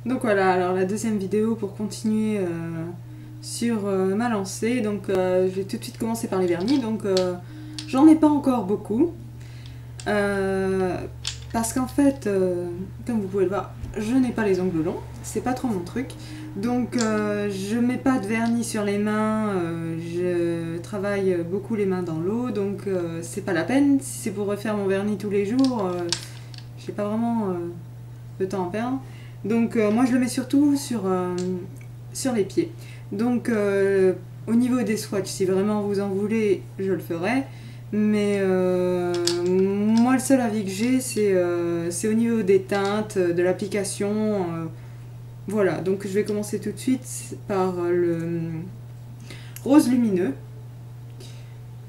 Donc voilà, alors la deuxième vidéo pour continuer sur ma lancée. Donc je vais tout de suite commencer par les vernis. Donc j'en ai pas encore beaucoup. Parce qu'en fait, comme vous pouvez le voir, je n'ai pas les ongles longs. C'est pas trop mon truc. Donc je mets pas de vernis sur les mains. Je travaille beaucoup les mains dans l'eau. Donc c'est pas la peine. Si c'est pour refaire mon vernis tous les jours, j'ai pas vraiment le temps à perdre. Donc moi je le mets surtout sur les pieds. Donc au niveau des swatchs, si vraiment vous en voulez, je le ferai. Mais moi le seul avis que j'ai, c'est au niveau des teintes, de l'application. Voilà, donc je vais commencer tout de suite par le rose lumineux.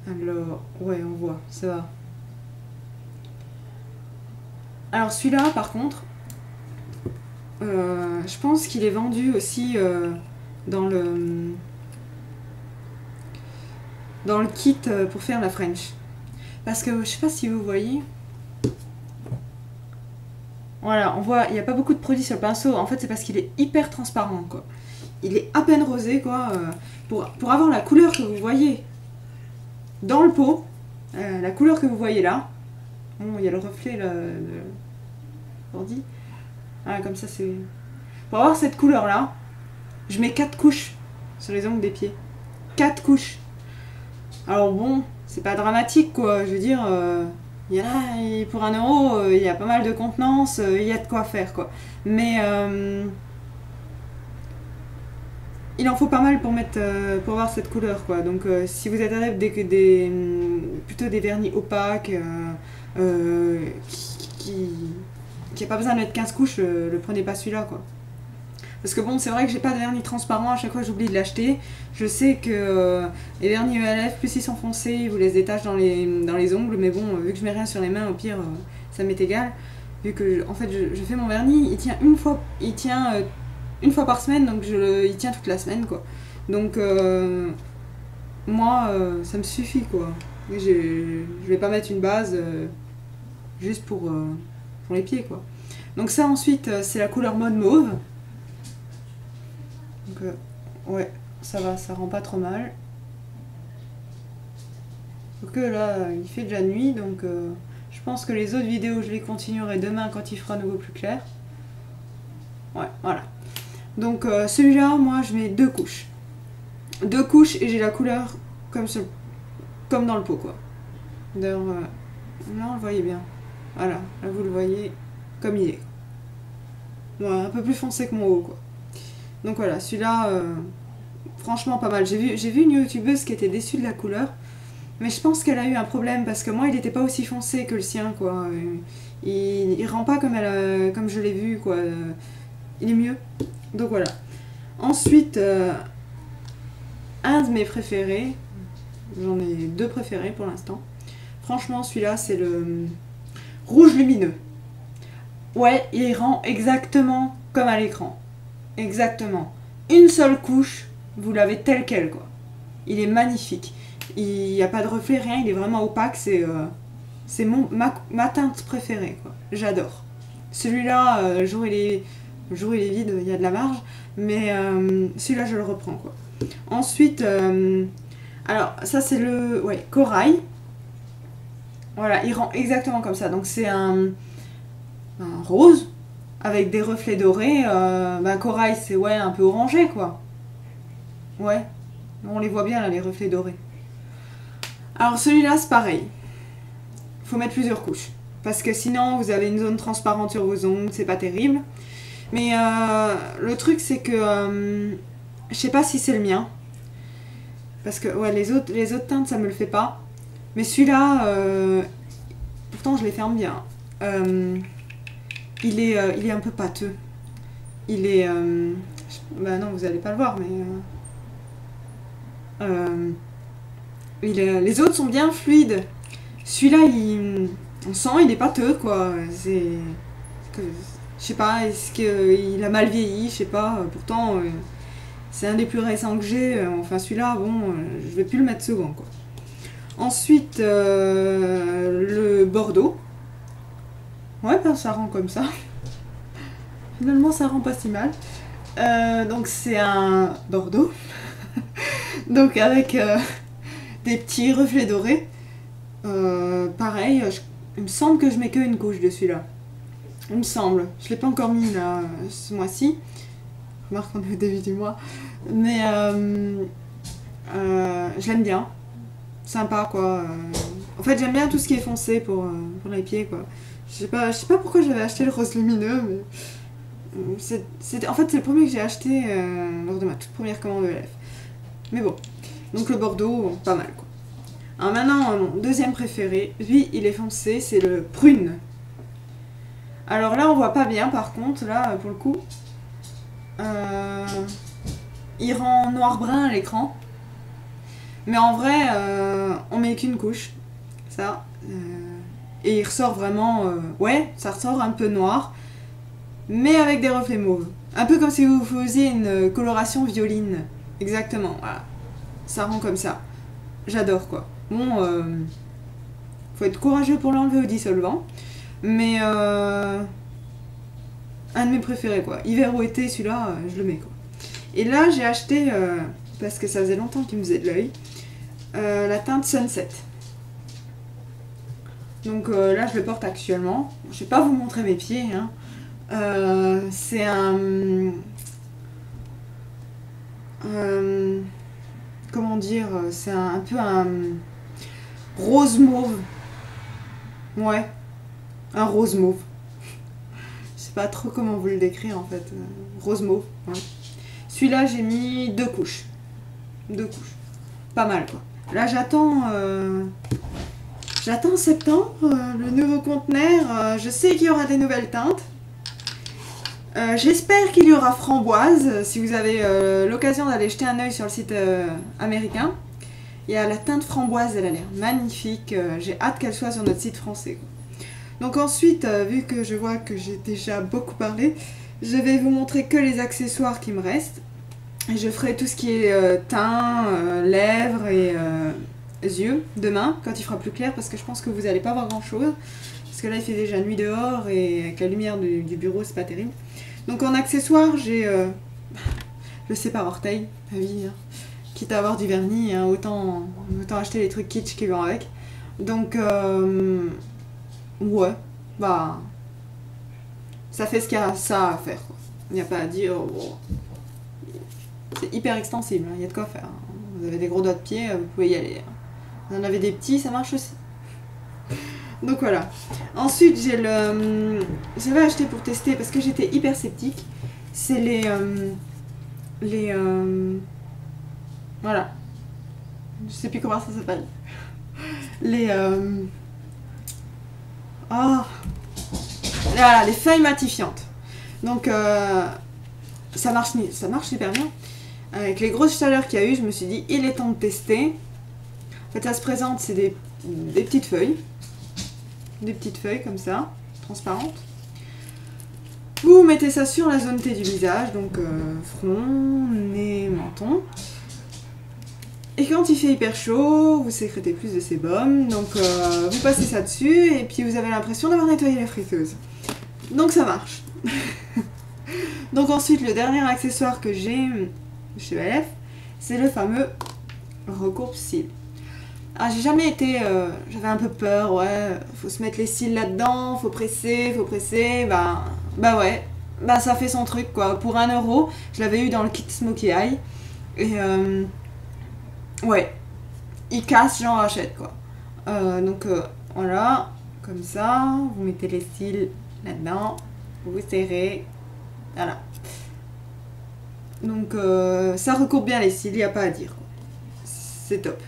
Alors, ouais, on voit, ça va. Alors celui-là, par contre, je pense qu'il est vendu aussi dans le kit pour faire la French. Parce que je sais pas si vous voyez. Voilà, on voit, il n'y a pas beaucoup de produits sur le pinceau. En fait, c'est parce qu'il est hyper transparent, quoi. Il est à peine rosé, quoi. Pour avoir la couleur que vous voyez dans le pot, la couleur que vous voyez là. Bon, il y a le reflet là, de l'ordi. Ah, comme ça, c'est. Pour avoir cette couleur là, je mets 4 couches sur les ongles des pieds. 4 couches. Alors bon, c'est pas dramatique, quoi. Je veux dire, y a, pour 1 €, il y a pas mal de contenance, il y a de quoi faire, quoi. Mais il en faut pas mal pour mettre, pour avoir cette couleur, quoi. Donc si vous êtes adepte plutôt des vernis opaques, qui a pas besoin de mettre 15 couches, le prenez pas celui-là, quoi. Parce que bon, c'est vrai que j'ai pas de vernis transparent, à chaque fois j'oublie de l'acheter. Je sais que les vernis ELF, plus ils sont foncés, ils vous laissent des taches dans les ongles, mais bon, vu que je mets rien sur les mains, au pire, ça m'est égal. Vu que en fait je fais mon vernis, il tient une fois par semaine, donc il tient toute la semaine, quoi. Donc moi, ça me suffit, quoi. Je vais pas mettre une base juste pour les pieds, quoi. Donc ça ensuite, c'est la couleur mode mauve. Donc ouais, ça va, ça rend pas trop mal. Donc là, il fait déjà nuit, donc je pense que les autres vidéos, je les continuerai demain quand il fera à nouveau plus clair. Ouais, voilà. Donc celui-là, moi, je mets 2 couches. 2 couches et j'ai la couleur comme dans le pot, quoi. D'ailleurs, là, on le voyait bien. Voilà, là, vous le voyez comme il est. Ouais, un peu plus foncé que mon haut, quoi. Donc voilà, celui-là, franchement pas mal. J'ai vu une youtubeuse qui était déçue de la couleur, mais je pense qu'elle a eu un problème parce que moi il n'était pas aussi foncé que le sien, quoi. Il rend pas comme je l'ai vu, quoi. Il est mieux. Donc voilà. Ensuite, un de mes préférés, j'en ai 2 préférés pour l'instant. Franchement, celui-là, c'est le rouge lumineux. Ouais, il rend exactement comme à l'écran. Exactement. Une seule couche, vous l'avez tel quel, quoi. Il est magnifique. Il n'y a pas de reflet, rien, il est vraiment opaque. C'est ma teinte préférée, quoi. J'adore. Celui-là, le jour il est vide, il y a de la marge. Mais celui-là, je le reprends, quoi. Ensuite, alors ça c'est le corail. Voilà, il rend exactement comme ça. Donc c'est un rose avec des reflets dorés. Corail, c'est un peu orangé, quoi. Ouais, on les voit bien là, les reflets dorés. Alors celui-là, c'est pareil. Il faut mettre plusieurs couches. Parce que sinon, vous avez une zone transparente sur vos ongles, c'est pas terrible. Mais le truc, c'est que je sais pas si c'est le mien. Parce que les autres teintes, ça me le fait pas. Mais celui-là, pourtant je les ferme bien. Il est un peu pâteux. Il est... bah non, vous allez pas le voir, mais... les autres sont bien fluides. Celui-là, on sent, il est pâteux, quoi. Je sais pas, est-ce qu'il a mal vieilli, je sais pas. Pourtant, c'est un des plus récents que j'ai. Enfin, celui-là, bon, je vais plus le mettre second, quoi. Ensuite, le bordeaux. Ouais, ben, ça rend comme ça. finalement ça rend pas si mal. Donc c'est un bordeaux, donc avec des petits reflets dorés. Pareil, il me semble que je mets qu'une couche de celui-là. Il me semble. Je l'ai pas encore mis là ce mois-ci. Remarque qu'on est au début du mois. Mais je l'aime bien. Sympa quoi. En fait j'aime bien tout ce qui est foncé pour les pieds quoi. Je sais pas pourquoi j'avais acheté le rose lumineux, mais en fait c'est le premier que j'ai acheté lors de ma toute première commande de lèvres. Mais bon, donc le bordeaux, pas mal quoi. Alors maintenant, mon deuxième préféré, lui il est foncé, c'est le prune. Alors là on voit pas bien par contre, là pour le coup. Il rend noir-brun à l'écran. Mais en vrai, on met qu'une couche. Ça. Et il ressort vraiment... ouais, ça ressort un peu noir. Mais avec des reflets mauves. Un peu comme si vous faisiez une coloration violine. Exactement, voilà. Ça rend comme ça. J'adore quoi. Bon, faut être courageux pour l'enlever au dissolvant. Mais un de mes préférés quoi. Hiver ou été, celui-là, je le mets quoi. Et là, j'ai acheté, parce que ça faisait longtemps qu'il me faisait de l'œil, la teinte Sunset. Donc là, je le porte actuellement. Je vais pas vous montrer mes pieds. Hein. C'est un... comment dire, c'est un peu un rose mauve. Ouais, un rose mauve. Je sais pas trop comment vous le décrire en fait. Rose mauve. Ouais. Celui-là, j'ai mis 2 couches. 2 couches. Pas mal quoi. Là, j'attends septembre, le nouveau conteneur. Je sais qu'il y aura des nouvelles teintes. J'espère qu'il y aura framboise. Si vous avez l'occasion d'aller jeter un œil sur le site américain, il y a la teinte framboise, elle a l'air magnifique. J'ai hâte qu'elle soit sur notre site français. Donc ensuite, vu que je vois que j'ai déjà beaucoup parlé, je vais vous montrer que les accessoires qui me restent. Et je ferai tout ce qui est teint, lèvres et yeux demain, quand il fera plus clair, parce que je pense que vous n'allez pas voir grand chose. Parce que là, il fait déjà nuit dehors et avec la lumière du bureau, c'est pas terrible. Donc en accessoires, j'ai le sépare-orteil, ma vie. Hein. Quitte à avoir du vernis, hein, autant acheter les trucs kitsch qui vont avec. Donc, ouais, bah, ça fait ce qu'il y a ça à faire. Il n'y a pas à dire, oh, c'est hyper extensible, il y a de quoi faire. Hein. Vous avez des gros doigts de pied, vous pouvez y aller. Vous en avez des petits, ça marche aussi. Donc voilà. Ensuite, j'avais acheté pour tester parce que j'étais hyper sceptique. C'est voilà. Je sais plus comment ça s'appelle. Voilà, les feuilles matifiantes. Donc ça marche super bien. Avec les grosses chaleurs qu'il y a eu, je me suis dit il est temps de tester. En fait, ça se présente, c'est des petites feuilles. Des petites feuilles comme ça, transparentes. Vous mettez ça sur la zone T du visage, donc front, nez, menton. Et quand il fait hyper chaud, vous sécrétez plus de sébum, donc vous passez ça dessus et puis vous avez l'impression d'avoir nettoyé la friteuse. Donc ça marche. Donc ensuite, le dernier accessoire que j'ai chez LF, c'est le fameux recourbe-cils. Ah, j'ai jamais été... j'avais un peu peur, ouais, faut se mettre les cils là-dedans, faut presser, bah ouais, bah ça fait son truc quoi. Pour 1 €, je l'avais eu dans le kit Smokey Eye, et ouais, il casse, j'en rachète quoi. Donc voilà, comme ça, vous mettez les cils là-dedans, vous serrez, voilà. Donc ça recourbe bien les cils, il n'y a pas à dire, c'est top.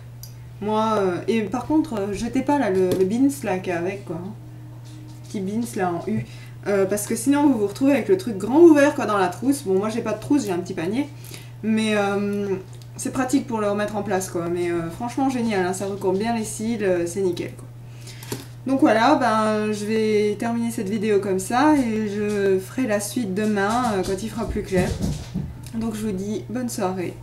Moi, et par contre, jetez pas là le bins là qu'il y a avec quoi. Petit bins là en U. Parce que sinon vous vous retrouvez avec le truc grand ouvert quoi dans la trousse. Bon, moi j'ai pas de trousse, j'ai un petit panier. Mais c'est pratique pour le remettre en place quoi. Mais franchement génial, hein, ça recourbe bien les cils, c'est nickel quoi. Donc voilà, ben, je vais terminer cette vidéo comme ça et je ferai la suite demain quand il fera plus clair. Donc je vous dis bonne soirée.